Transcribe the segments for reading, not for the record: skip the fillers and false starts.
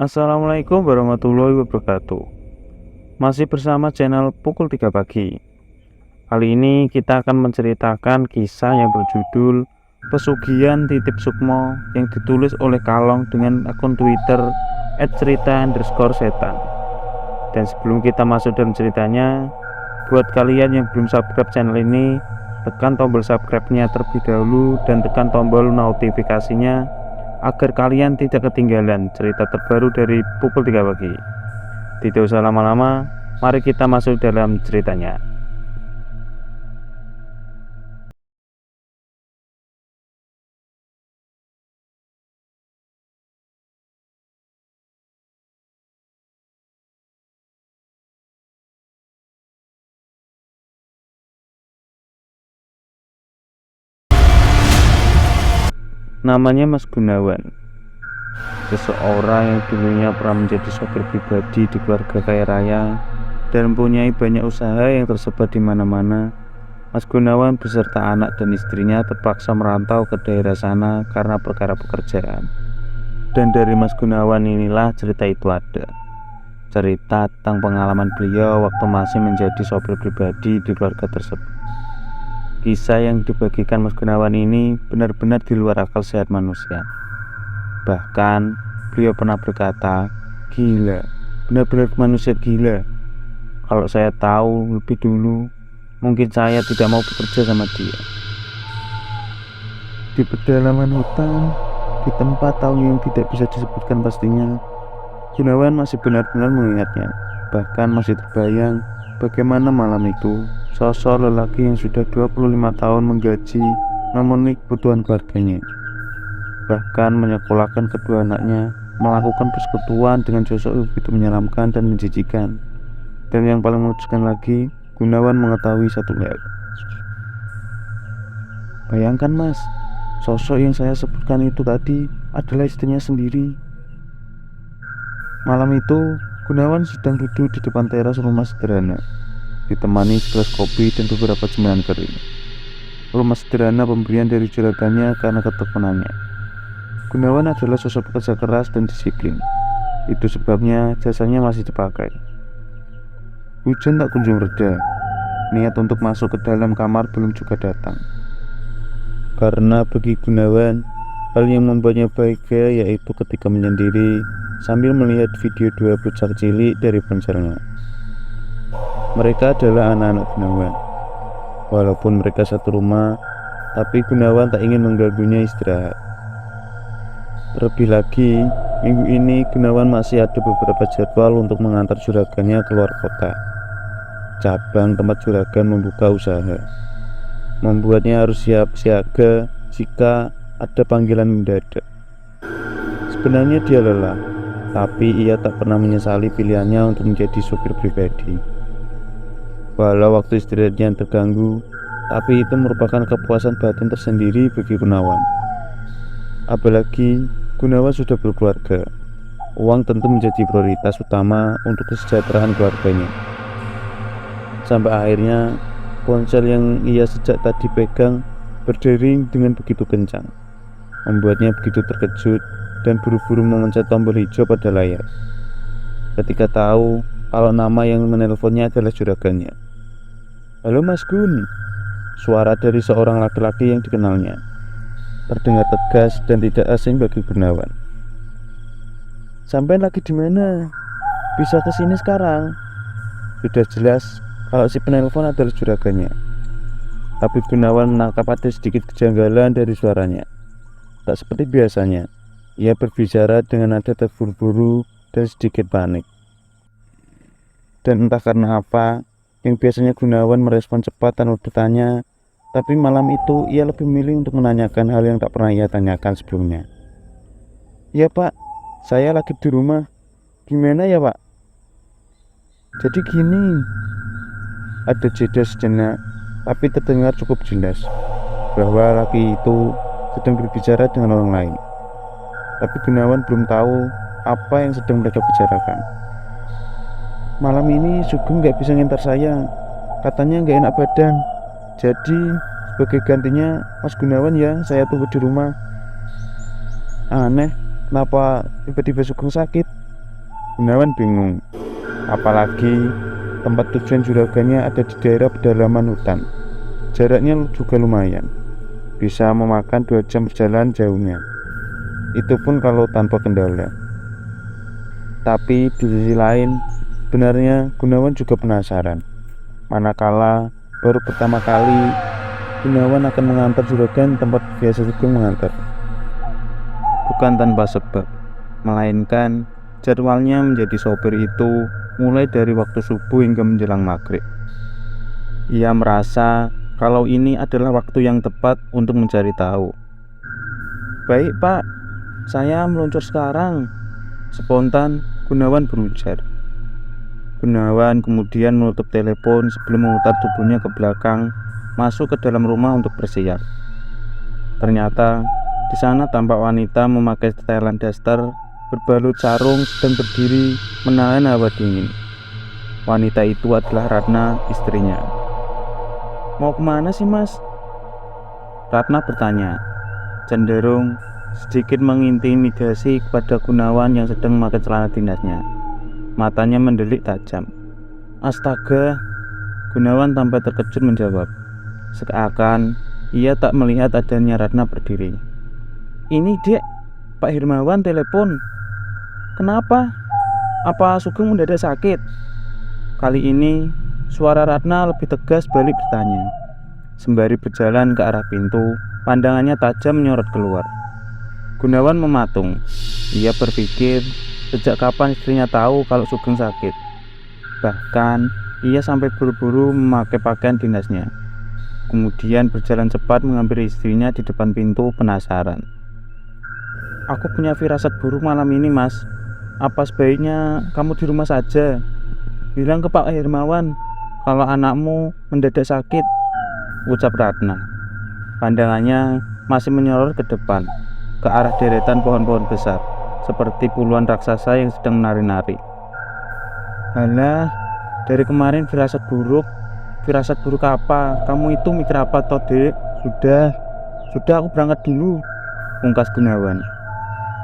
Assalamualaikum warahmatullahi wabarakatuh. Masih bersama channel Pukul 3 Pagi. Kali ini kita akan menceritakan kisah yang berjudul Pesugihan Titip Sukmo yang ditulis oleh Kalong dengan akun Twitter @cerita_setan. Dan sebelum kita masuk dalam ceritanya, buat kalian yang belum subscribe channel ini, tekan tombol subscribe-nya terlebih dahulu dan tekan tombol notifikasinya agar kalian tidak ketinggalan cerita terbaru dari Pukul 3 Pagi. Tidak usah lama-lama, mari kita masuk dalam ceritanya. Namanya Mas Gunawan, seseorang yang dulunya pernah menjadi sopir pribadi di keluarga kaya raya dan mempunyai banyak usaha yang tersebar di mana-mana. Mas Gunawan beserta anak dan istrinya terpaksa merantau ke daerah sana karena perkara pekerjaan. Dan dari Mas Gunawan inilah cerita itu ada. Cerita tentang pengalaman beliau waktu masih menjadi sopir pribadi di keluarga tersebut. Kisah yang dibagikan Mas Gunawan ini benar-benar di luar akal sehat manusia. Bahkan beliau pernah berkata, "Gila, benar-benar manusia gila. Kalau saya tahu lebih dulu, mungkin saya tidak mau bekerja sama dia." Di pedalaman hutan, di tempat tahu yang tidak bisa disebutkan pastinya, Gunawan masih benar-benar mengingatnya. Bahkan masih terbayang bagaimana malam itu sosok lelaki yang sudah 25 tahun menggaji memenuhi kebutuhan keluarganya, bahkan menyekolahkan kedua anaknya, melakukan persekutuan dengan sosok yang begitu menyeramkan dan menjijikan. Dan yang paling mengejutkan lagi, Gunawan mengetahui satu hal. Bayangkan mas, sosok yang saya sebutkan itu tadi adalah istrinya sendiri. Malam itu, Gunawan sedang duduk di depan teras rumah sederhana, ditemani segelas kopi dan beberapa cemilan kering. Rumah sederhana pemberian dari juragannya karena ketekunannya. Gunawan adalah sosok pekerja keras dan disiplin. Itu sebabnya jasanya masih dipakai. Hujan tak kunjung reda. Niat untuk masuk ke dalam kamar belum juga datang. Karena bagi Gunawan, hal yang membuatnya bahagia yaitu ketika menyendiri sambil melihat video dua bocah cilik dari ponselnya. Mereka adalah anak-anak Gunawan. Walaupun mereka satu rumah, tapi Gunawan tak ingin mengganggunya istirahat. Terlebih lagi, minggu ini Gunawan masih ada beberapa jadwal untuk mengantar juragannya keluar kota. Cabang tempat juragan membuka usaha, membuatnya harus siap siaga jika ada panggilan mendadak. Sebenarnya dia lelah, tapi ia tak pernah menyesali pilihannya untuk menjadi supir pribadi. Walau waktu istirahatnya terganggu, tapi itu merupakan kepuasan batin tersendiri bagi Gunawan. Apalagi Gunawan sudah berkeluarga. Uang tentu menjadi prioritas utama untuk kesejahteraan keluarganya. Sampai akhirnya ponsel yang ia sejak tadi pegang berdering dengan begitu kencang, membuatnya begitu terkejut dan buru-buru memencet tombol hijau pada layar ketika tahu kalau nama yang menelponnya adalah juragannya. "Halo Mas Gun," suara dari seorang laki-laki yang dikenalnya terdengar tegas dan tidak asing bagi Gunawan. "Sampai lagi di mana? Bisa kesini sekarang?" Sudah jelas kalau si penelpon adalah juragannya. Tapi Gunawan menangkap ada sedikit kejanggalan dari suaranya. Tak seperti biasanya, ia berbicara dengan nada terburu-buru dan sedikit panik. Dan entah karena apa, yang biasanya Gunawan merespon cepat tanpa bertanya, tapi malam itu ia lebih memilih untuk menanyakan hal yang tak pernah ia tanyakan sebelumnya. "Ya Pak, saya lagi di rumah. Gimana ya Pak?" "Jadi gini." Ada jeda sejenak, tapi terdengar cukup jelas bahwa laki itu sedang berbicara dengan orang lain. Tapi Gunawan belum tahu apa yang sedang mereka bicarakan. "Malam ini Sugeng gak bisa ngantar saya. Katanya gak enak badan. Jadi sebagai gantinya Mas Gunawan ya saya tunggu di rumah." "Aneh, kenapa tiba-tiba Sugeng sakit?" Gunawan bingung, apalagi tempat tujuan juragannya ada di daerah pedalaman hutan. Jaraknya juga lumayan, bisa memakan 2 jam perjalanan jauhnya. Itu pun kalau tanpa kendala. Tapi di sisi lain, sebenarnya Gunawan juga penasaran. Manakala baru pertama kali Gunawan akan mengantar juragan tempat biasa Sugeng mengantar. Bukan tanpa sebab, melainkan jadwalnya menjadi sopir itu mulai dari waktu subuh hingga menjelang maghrib. Ia merasa kalau ini adalah waktu yang tepat untuk mencari tahu. "Baik Pak, saya meluncur sekarang," spontan Gunawan berujar. Gunawan kemudian menutup telepon sebelum memutar tubuhnya ke belakang, masuk ke dalam rumah untuk bersiap. Ternyata di sana tampak wanita memakai setelan daster, berbalut sarung, sedang berdiri menahan hawa dingin. Wanita itu adalah Ratna, istrinya. "Mau kemana sih Mas?" Ratna bertanya, cenderung sedikit mengintimidasi kepada Gunawan yang sedang memakai celana dinasnya. Matanya mendelik tajam. "Astaga," Gunawan tampak terkejut menjawab, seakan ia tak melihat adanya Ratna berdiri. "Ini Dek, Pak Hermawan telepon." "Kenapa? Apa Sugeng mendadak sakit?" Kali ini suara Ratna lebih tegas balik bertanya. Sembari berjalan ke arah pintu, pandangannya tajam menyorot keluar. Gunawan mematung. Ia berpikir sejak kapan istrinya tahu kalau Sugeng sakit. Bahkan ia sampai buru-buru memakai pakaian dinasnya. Kemudian berjalan cepat menghampiri istrinya di depan pintu penasaran. "Aku punya firasat buruk malam ini Mas. Apa sebaiknya kamu di rumah saja? Bilang ke Pak Hermawan kalau anakmu mendadak sakit," ucap Ratna. Pandangannya masih menyorot ke depan, ke arah deretan pohon-pohon besar, seperti puluhan raksasa yang sedang menari-nari. "Halah, dari kemarin firasat buruk. Firasat buruk apa? Kamu itu mikir apa toh, Dek? Sudah aku berangkat dulu," pungkas Gunawan.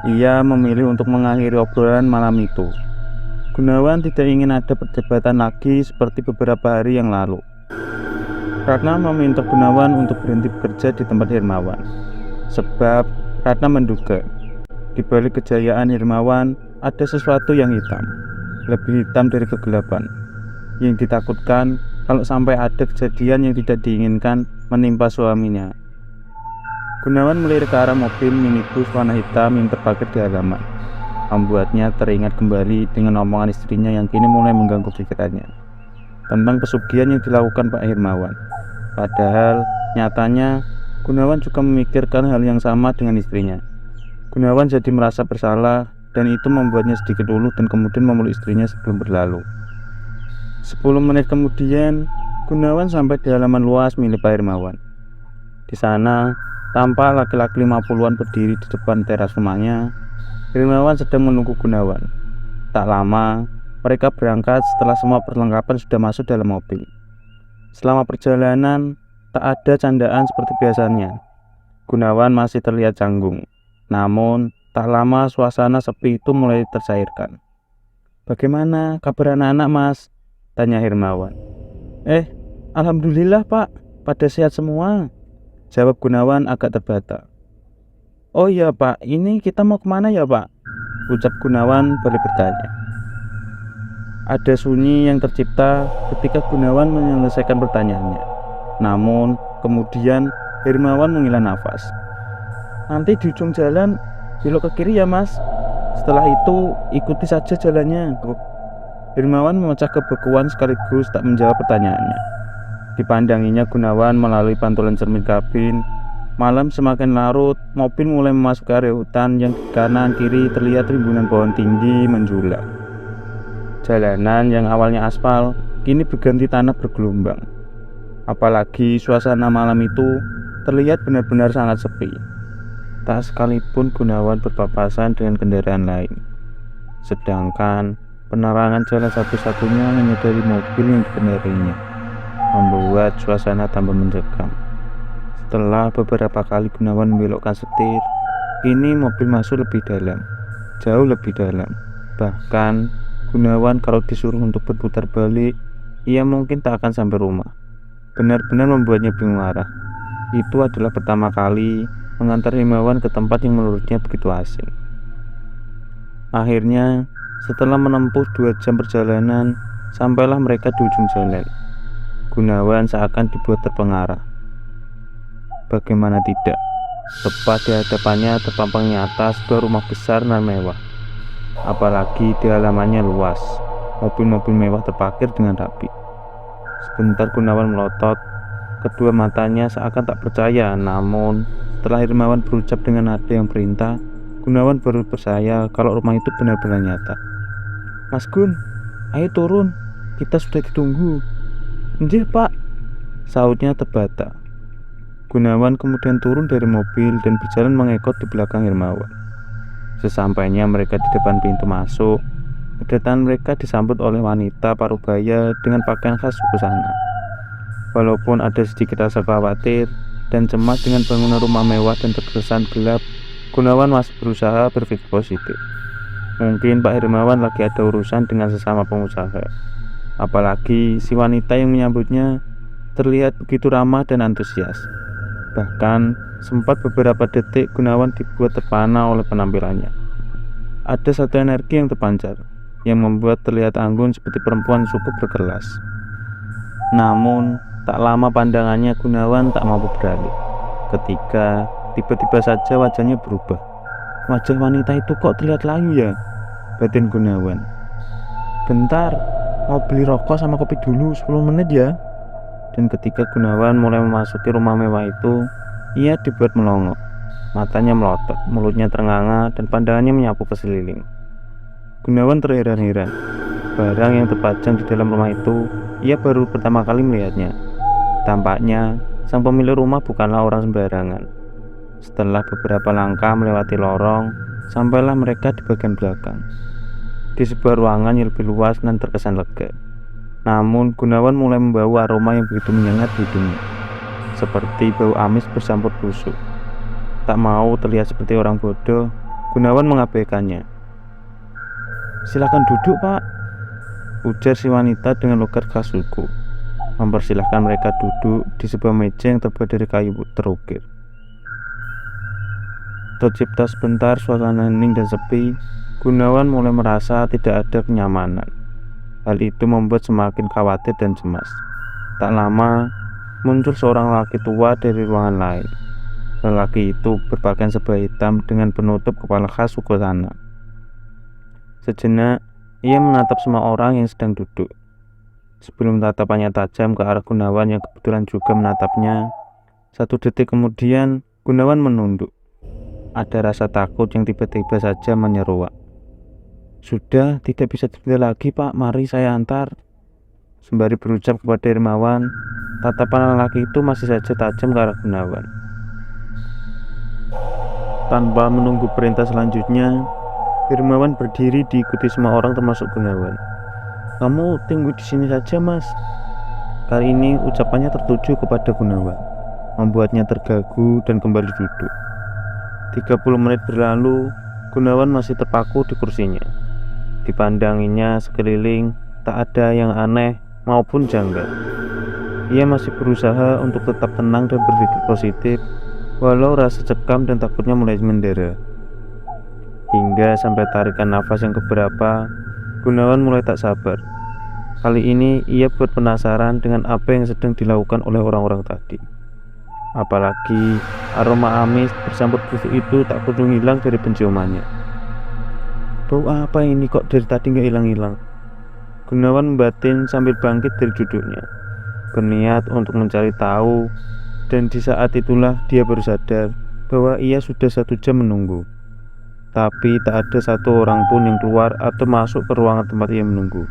Ia memilih untuk mengakhiri obrolan malam itu. Gunawan tidak ingin ada perdebatan lagi seperti beberapa hari yang lalu. Ratna meminta Gunawan untuk berhenti bekerja di tempat Hermawan, sebab Ratna menduga di balik kejayaan Hermawan ada sesuatu yang hitam, lebih hitam dari kegelapan, yang ditakutkan kalau sampai ada kejadian yang tidak diinginkan menimpa suaminya. Gunawan melirik ke arah mobil minibus warna hitam yang terparkir di halaman, membuatnya teringat kembali dengan omongan istrinya yang kini mulai mengganggu pikirannya tentang pesugihan yang dilakukan Pak Hermawan. Padahal nyatanya Gunawan juga memikirkan hal yang sama dengan istrinya. Gunawan jadi merasa bersalah dan itu membuatnya sedikit uluh dan kemudian memeluk istrinya sebelum berlalu. 10 menit kemudian Gunawan sampai di halaman luas milik Pak Hermawan. Di sana tampak laki-laki 50-an berdiri di depan teras rumahnya. Hermawan sedang menunggu Gunawan. Tak lama mereka berangkat setelah semua perlengkapan sudah masuk dalam mobil. Selama perjalanan tak ada candaan seperti biasanya. Gunawan masih terlihat canggung. Namun tak lama suasana sepi itu mulai tercairkan. "Bagaimana kabar anak-anak Mas?" tanya Hermawan. Alhamdulillah Pak, pada sehat semua," jawab Gunawan agak terbata. "Oh iya Pak, ini kita mau kemana ya Pak?" ucap Gunawan balik bertanya. Ada sunyi yang tercipta ketika Gunawan menyelesaikan pertanyaannya. Namun kemudian Hermawan menghela nafas. "Nanti di ujung jalan belok ke kiri ya Mas. Setelah itu ikuti saja jalannya." Hermawan memecah kebekuan sekaligus tak menjawab pertanyaannya. Dipandanginya Gunawan melalui pantulan cermin kabin. Malam semakin larut, mobil mulai memasuki area hutan yang di kanan kiri terlihat rimbunan pohon tinggi menjulang. Jalanan yang awalnya aspal kini berganti tanah bergelombang. Apalagi suasana malam itu terlihat benar-benar sangat sepi. Tak sekalipun Gunawan berpapasan dengan kendaraan lain. Sedangkan penerangan jalan satu-satunya hanya dari mobil yang dikendarainya, membuat suasana tambah mencekam. Setelah beberapa kali Gunawan membelokkan setir, kini mobil masuk lebih dalam, jauh lebih dalam. Bahkan Gunawan kalau disuruh untuk berputar balik, ia mungkin tak akan sampai rumah. Benar-benar membuatnya bingung arah. Itu adalah pertama kali mengantar Himawan ke tempat yang menurutnya begitu asing. Akhirnya, setelah menempuh 2 jam perjalanan, sampailah mereka di ujung jalan. Gunawan seakan dibuat terpengarah. Bagaimana tidak, tepat di hadapannya terpampang nyata sebuah rumah besar dan mewah. Apalagi di halamannya luas, mobil-mobil mewah terparkir dengan rapi. Sebentar Gunawan melotot, kedua matanya seakan tak percaya. Namun setelah Hermawan berucap dengan nada yang perintah, Gunawan baru percaya kalau rumah itu benar-benar nyata. "Mas Gun, ayo turun, kita sudah ditunggu." "Nggih Pak," sautnya terbata. Gunawan kemudian turun dari mobil dan berjalan mengikut di belakang Hermawan. Sesampainya mereka di depan pintu masuk, kedatangan mereka disambut oleh wanita parubaya dengan pakaian khas suku sana. Walaupun ada sedikit rasa khawatir dan cemas dengan bangunan rumah mewah dan terkesan gelap, Gunawan masih berusaha berpikir positif. Mungkin Pak Hermawan lagi ada urusan dengan sesama pengusaha. Apalagi si wanita yang menyambutnya terlihat begitu ramah dan antusias. Bahkan sempat beberapa detik Gunawan dibuat terpana oleh penampilannya. Ada satu energi yang terpancar, yang membuat terlihat anggun seperti perempuan suku berkelas. Namun tak lama pandangannya Gunawan tak mampu beralih, ketika tiba-tiba saja wajahnya berubah. "Wajah wanita itu kok terlihat layu ya?" batin Gunawan. "Bentar, mau beli rokok sama kopi dulu 10 menit ya." Dan ketika Gunawan mulai memasuki rumah mewah itu, ia dibuat melongo. Matanya melotot, mulutnya ternganga, dan pandangannya menyapu ke sekeliling. Gunawan terheran-heran. Barang yang terpajang di dalam rumah itu, ia baru pertama kali melihatnya. Tampaknya, sang pemilik rumah bukanlah orang sembarangan. Setelah beberapa langkah melewati lorong, sampailah mereka di bagian belakang, di sebuah ruangan yang lebih luas dan terkesan lega. Namun Gunawan mulai membawa aroma yang begitu menyengat di hidungnya, seperti bau amis bercampur busuk. Tak mau terlihat seperti orang bodoh, Gunawan mengabaikannya. "Silakan duduk Pak," ujar si wanita dengan logat khas suku, mempersilahkan mereka duduk di sebuah meja yang terbuat dari kayu terukir. Tercipta sebentar suasana hening dan sepi. Gunawan mulai merasa tidak ada kenyamanan. Hal itu membuat semakin khawatir dan cemas. Tak lama, muncul seorang lelaki tua dari ruangan lain. Lelaki itu berpakaian serba hitam dengan penutup kepala khas suku sana. Sejenak, ia menatap semua orang yang sedang duduk. Sebelum tatapannya tajam ke arah Gunawan yang kebetulan juga menatapnya, 1 detik kemudian Gunawan menunduk. Ada rasa takut yang tiba-tiba saja menyeruak. "Sudah tidak bisa ditunda lagi Pak, mari saya antar." Sembari berucap kepada Hermawan, tatapan lelaki itu masih saja tajam ke arah Gunawan. Tanpa menunggu perintah selanjutnya, Hermawan berdiri diikuti semua orang termasuk Gunawan. "Kamu tunggu di sini saja Mas." Kali ini ucapannya tertuju kepada Gunawan, membuatnya terganggu dan kembali duduk. 30 menit berlalu, Gunawan masih terpaku di kursinya. Dipandanginya sekeliling, tak ada yang aneh maupun janggal. Ia masih berusaha untuk tetap tenang dan berpikir positif, walau rasa cekam dan takutnya mulai mendera. Hingga sampai tarikan nafas yang keberapa, Gunawan mulai tak sabar. Kali ini ia buat penasaran dengan apa yang sedang dilakukan oleh orang-orang tadi. Apalagi aroma amis bercampur busuk itu tak kunjung hilang dari penciumannya. "Bau apa ini kok dari tadi nggak hilang-hilang?" Gunawan membatin sambil bangkit dari duduknya, berniat untuk mencari tahu. Dan di saat itulah dia baru sadar bahwa ia sudah 1 jam menunggu, tapi tak ada satu orang pun yang keluar atau masuk ke ruangan tempat ia menunggu.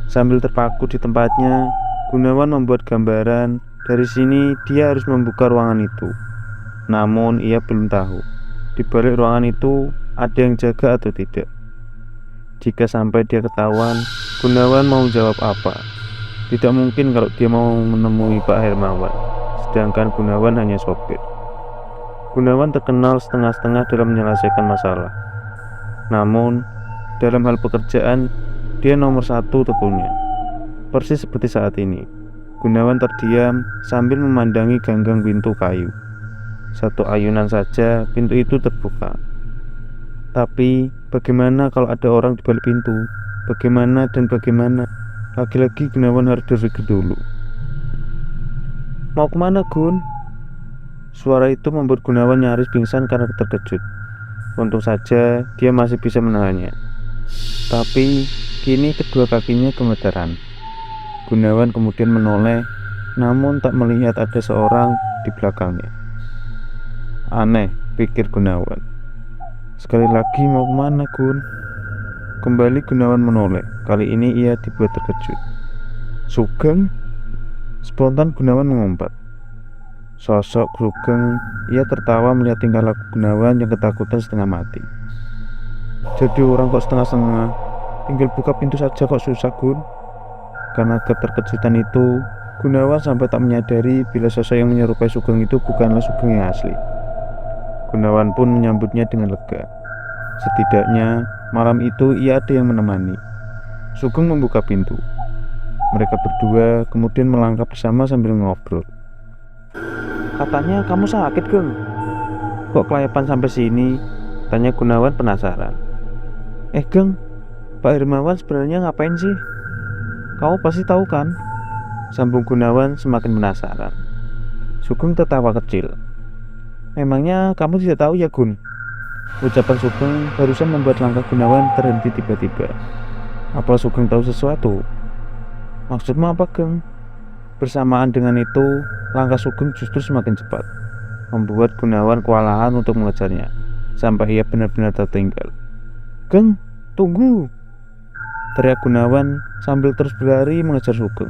Sambil terpaku di tempatnya, Gunawan membuat gambaran. Dari sini dia harus membuka ruangan itu. Namun ia belum tahu di balik ruangan itu ada yang jaga atau tidak. Jika sampai dia ketahuan, Gunawan mau jawab apa? Tidak mungkin kalau dia mau menemui Pak Hermawan, sedangkan Gunawan hanya sopir. Gunawan terkenal setengah-setengah dalam menyelesaikan masalah. Namun Dalam hal pekerjaan, dia nomor satu tentunya. Persis seperti saat ini. Gunawan terdiam sambil memandangi ganggang pintu kayu. Satu ayunan saja pintu itu terbuka. Tapi bagaimana kalau ada orang di balik pintu? Bagaimana dan bagaimana? Lagi-lagi Gunawan harus berpikir dulu. Mau kemana, Gun? Suara itu membuat Gunawan nyaris pingsan karena terkejut. Untung saja dia masih bisa menahannya. Tapi kini kedua kakinya gemetaran. Gunawan kemudian menoleh, namun tak melihat ada seorang di belakangnya. Aneh, pikir Gunawan. Sekali lagi, mau kemana, Gun? Kembali Gunawan menoleh. Kali ini ia dibuat terkejut. Sugeng? Spontan Gunawan mengumpat. Sosok Sugeng, ia tertawa melihat tingkah laku Gunawan yang ketakutan setengah mati. Jadi orang kok setengah-setengah? Tinggal buka pintu saja kok susah, Gun? Karena keterkejutan itu, Gunawan sampai tak menyadari bila sosok yang menyerupai Sugeng itu bukanlah Sugeng yang asli. Gunawan pun menyambutnya dengan lega. Setidaknya malam itu ia ada yang menemani. Sugeng membuka pintu. Mereka berdua kemudian melangkah bersama sambil ngobrol. Katanya kamu sakit, Geng. Kok kelayapan sampai sini? Tanya Gunawan penasaran. Geng, Pak Hermawan sebenarnya ngapain sih? Kamu pasti tahu kan? Sambung Gunawan semakin penasaran. Sugeng tertawa kecil. Memangnya kamu tidak tahu ya, Gun? Ucapan Sugeng barusan membuat langkah Gunawan terhenti tiba-tiba. Apa Sugeng tahu sesuatu? Maksudmu apa, Geng? Bersamaan dengan itu, langkah Sugeng justru semakin cepat, membuat Gunawan kewalahan untuk mengejarnya, sampai ia benar-benar tertinggal. Geng, tunggu! Teriak Gunawan sambil terus berlari mengejar Sugeng.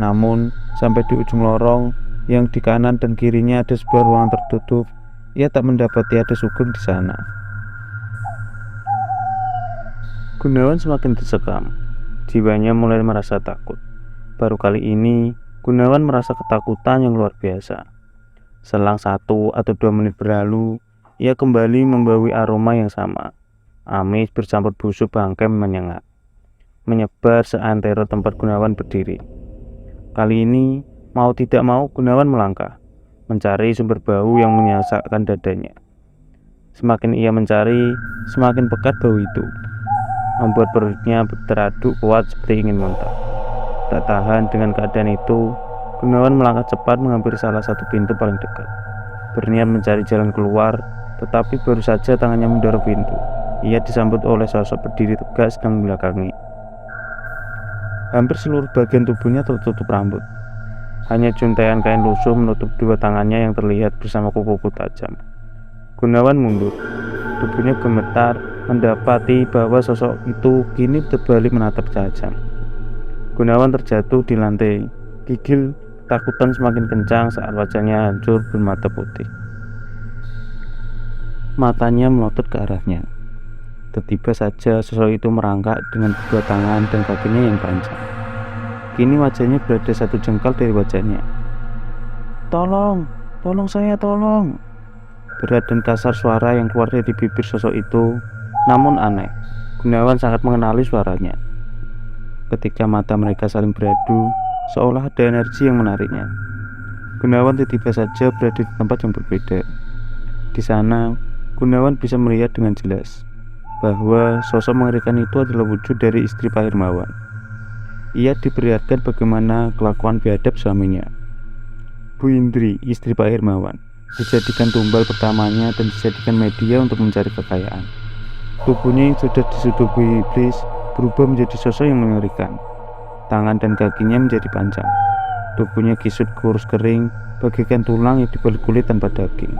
Namun, sampai di ujung lorong yang di kanan dan kirinya ada sebuah ruangan tertutup, ia tak mendapati ada Sugeng di sana. Gunawan semakin tersekam. Jiwanya mulai merasa takut. Baru kali ini, Gunawan merasa ketakutan yang luar biasa. Selang 1 atau 2 menit berlalu, ia kembali membawa aroma yang sama. Amis bercampur busuk bangkai menyengat, menyebar seantero tempat Gunawan berdiri. Kali ini, mau tidak mau Gunawan melangkah, mencari sumber bau yang menyesakkan dadanya. Semakin ia mencari, semakin pekat bau itu, membuat perutnya teraduk kuat seperti ingin muntah. Tak tahan dengan keadaan itu, Gunawan melangkah cepat menghampiri salah satu pintu paling dekat, berniat mencari jalan keluar, tetapi baru saja tangannya mendorong pintu, ia disambut oleh sosok berdiri tegak sedang membelakangi. Hampir seluruh bagian tubuhnya tertutup rambut. Hanya juntaian kain lusuh menutup dua tangannya yang terlihat bersama kuku-kuku tajam. Gunawan mundur. Tubuhnya gemetar mendapati bahwa sosok itu kini terbalik menatap tajam. Gunawan terjatuh di lantai. Gigil takutan semakin kencang saat wajahnya hancur bermata putih. Matanya melotot ke arahnya. Tiba-tiba saja sosok itu merangkak dengan kedua tangan dan kakinya yang panjang. Kini wajahnya berada 1 jengkal dari wajahnya. Tolong, tolong saya, tolong. Berat dan kasar suara yang keluar dari bibir sosok itu. Namun aneh, Gunawan sangat mengenali suaranya. Ketika mata mereka saling beradu, seolah ada energi yang menariknya. Gunawan tiba-tiba saja berada di tempat yang berbeda. Di sana, Gunawan bisa melihat dengan jelas bahwa sosok mengerikan itu adalah wujud dari istri Pak Hermawan. Ia diperlihatkan bagaimana kelakuan biadab suaminya. Bu Indri, istri Pak Hermawan, dijadikan tumbal pertamanya dan dijadikan media untuk mencari kekayaan. Tubuhnya yang sudah disuduhi iblis berubah menjadi sosok yang mengerikan. Tangan dan kakinya menjadi panjang. Tubuhnya kisut kurus kering, bagaikan tulang yang dibalik kulit tanpa daging.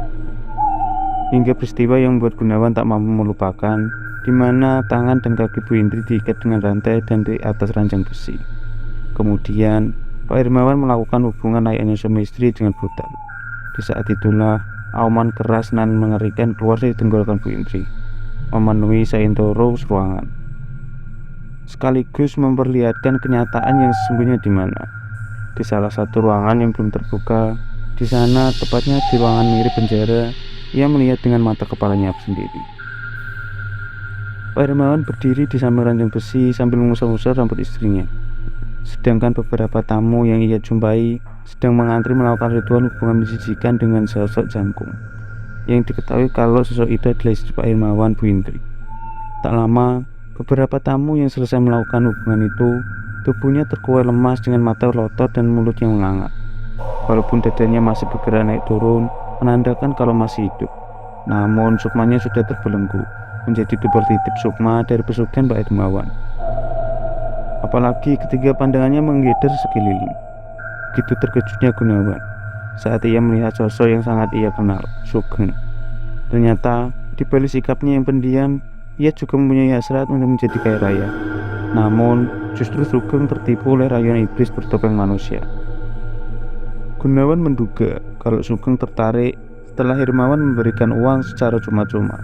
Hingga peristiwa yang membuat Gunawan tak mampu melupakan, di mana tangan dan kaki Bu Indri diikat dengan rantai dan di atas ranjang besi. Kemudian, Pak Hermawan melakukan hubungan layaknya suami istri dengan brutal. Di saat itulah, auman keras dan mengerikan keluar dari tenggorokan Bu Indri, memenuhi seantero ruangan, sekaligus memperlihatkan kenyataan yang sesungguhnya di mana. Di salah satu ruangan yang belum terbuka, di sana tepatnya di ruangan mirip penjara, ia melihat dengan mata kepalanya sendiri. Pak Hermawan berdiri di samping ranjang besi sambil mengusap-usap rambut istrinya. Sedangkan beberapa tamu yang ia jumpai sedang mengantri melakukan ritual hubungan menjijikan dengan sosok jangkung. Yang diketahui kalau sosok itu adalah istri Pak Hermawan, Bu Indri. Tak lama, beberapa tamu yang selesai melakukan hubungan itu, tubuhnya terkuai lemas dengan mata melotot dan mulut yang menganga. Walaupun dadanya masih bergerak naik turun, menandakan kalau masih hidup. Namun sukmanya sudah terbelenggu, menjadi tubuh titip sukma dari pesugihan Pak Hermawan. Apalagi ketika pandangannya menggeder sekeliling. Begitu terkejutnya Gunawan saat ia melihat sosok yang sangat ia kenal, Sugeng. Ternyata di balik sikapnya yang pendiam, ia juga mempunyai hasrat untuk menjadi kaya raya. Namun justru Sugeng tertipu oleh rayuan iblis bertopeng manusia. Gunawan menduga kalau Sugeng tertarik setelah Hermawan memberikan uang secara cuma-cuma.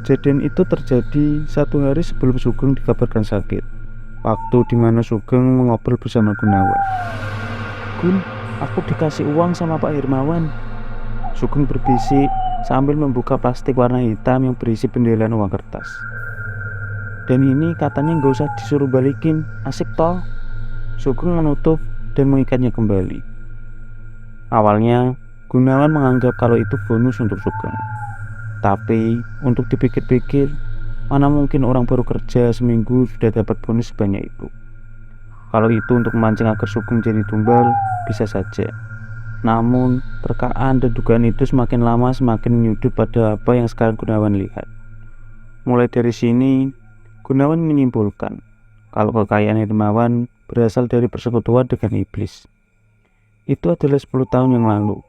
Kejadian itu terjadi 1 hari sebelum Sugeng dikabarkan sakit, waktu dimana Sugeng mengobrol bersama Gunawan. "Gun, aku dikasih uang sama Pak Hermawan," Sugeng berbisik sambil membuka plastik warna hitam yang berisi pendelan uang kertas. "Dan ini katanya gak usah disuruh balikin, asik toh?" Sugeng menutup dan mengikatnya kembali. Awalnya Gunawan menganggap kalau itu bonus untuk Sugeng. Tapi untuk dipikir-pikir, mana mungkin orang baru kerja seminggu sudah dapat bonus sebanyak itu. Kalau itu untuk memancing agar Sugeng jadi tumbal, bisa saja. Namun terkaan dan dugaan itu semakin lama semakin menyudut pada apa yang sekarang Gunawan lihat. Mulai dari sini, Gunawan menyimpulkan kalau kekayaan Hermawan berasal dari persekutuan dengan iblis. Itu adalah 10 tahun yang lalu,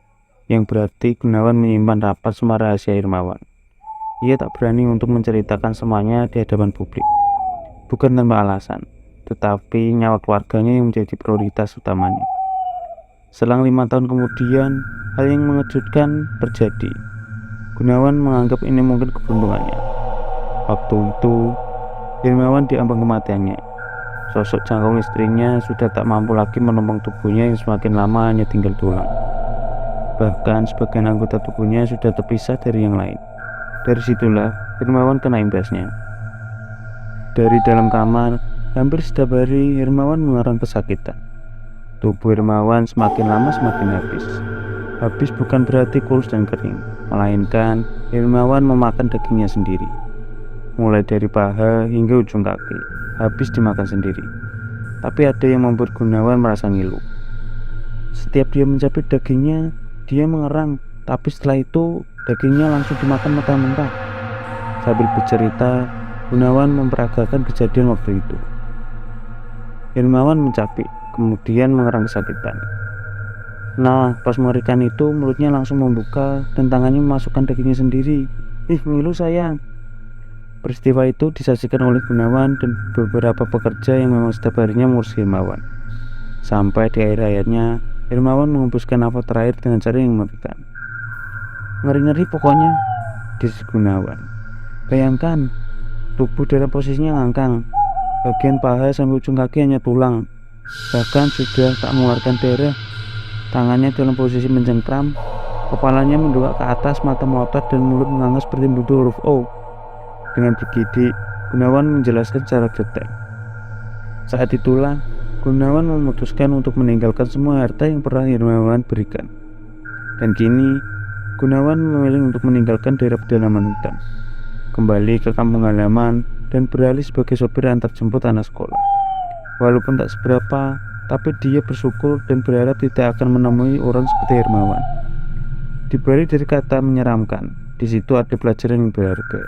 yang berarti Gunawan menyimpan rapat semua rahasia Hermawan. Ia tak berani untuk menceritakan semuanya di hadapan publik, bukan tanpa alasan, tetapi nyawa keluarganya yang menjadi prioritas utamanya. Selang 5 tahun kemudian, hal yang mengejutkan terjadi. Gunawan menganggap ini mungkin keberuntungannya. Waktu itu, Hermawan diambang kematiannya. Sosok jangkung istrinya sudah tak mampu lagi menumpang tubuhnya yang semakin lama hanya tinggal tulang. Bahkan sebagian anggota tubuhnya sudah terpisah dari yang lain. Dari situlah Hermawan kena imbasnya. Dari dalam kamar, hampir setiap hari Hermawan mengalami kesakitan. Tubuh Hermawan semakin lama semakin habis. Habis bukan berarti kurus dan kering, melainkan Hermawan memakan dagingnya sendiri. Mulai dari paha hingga ujung kaki, habis dimakan sendiri. Tapi ada yang membuat Gunawan merasa ngilu. Setiap dia mencabik dagingnya, dia mengerang, tapi setelah itu dagingnya langsung dimakan mentah-mentah. Sambil bercerita, Gunawan memperagakan kejadian waktu itu. Hermawan mencabik, kemudian mengerang kesakitan. Nah, pas mengerikan itu, mulutnya langsung membuka dan tangannya memasukkan dagingnya sendiri. "Ih, ngilu sayang." Peristiwa itu disaksikan oleh Gunawan dan beberapa pekerja yang memang setiap harinya mengurus Hermawan. Sampai di akhir hayatnya, Hermawan mengembuskan nafas terakhir dengan cara yang mengerikan. "Ngeri-ngeri pokoknya," desis Gunawan. "Bayangkan, tubuh dalam posisinya ngangkang, bagian paha sampai ujung kaki hanya tulang, bahkan sudah tak mengeluarkan darah. Tangannya dalam posisi mencengkram, kepalanya mendongak ke atas, mata melotot dan mulut menganga seperti bentuk huruf O." Dengan bergidik, Gunawan menjelaskan secara detail. Saat itulah Gunawan memutuskan untuk meninggalkan semua harta yang pernah Hermawan berikan. Dan kini Gunawan memilih untuk meninggalkan daerah pedalaman hutan, kembali ke kampung halaman dan beralih sebagai sopir antar jemput anak sekolah. Walaupun tak seberapa, tapi dia bersyukur dan berharap tidak akan menemui orang seperti Hermawan. Di balik dari kata menyeramkan, di situ ada pelajaran yang berharga.